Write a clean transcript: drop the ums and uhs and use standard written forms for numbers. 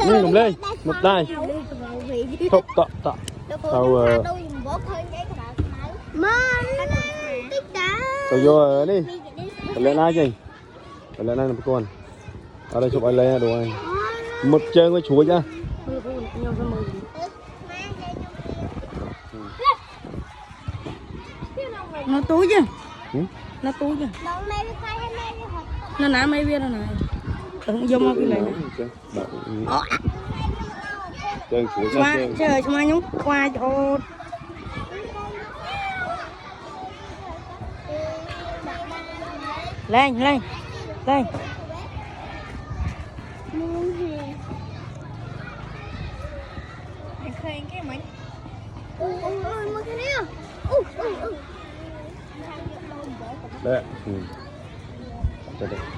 ngầm lên một tay thục tọ tàu tàu vô đi lên ai gì lên ai một con ở đây chụp ai lên đồ này một chơi với chuối nhá nó túi chứ nó túi chứ nó nã mấy biết nó này tưởng vô cái này chơi chuối chơi mà nhúng qua cho lên lên lên cái máy đấy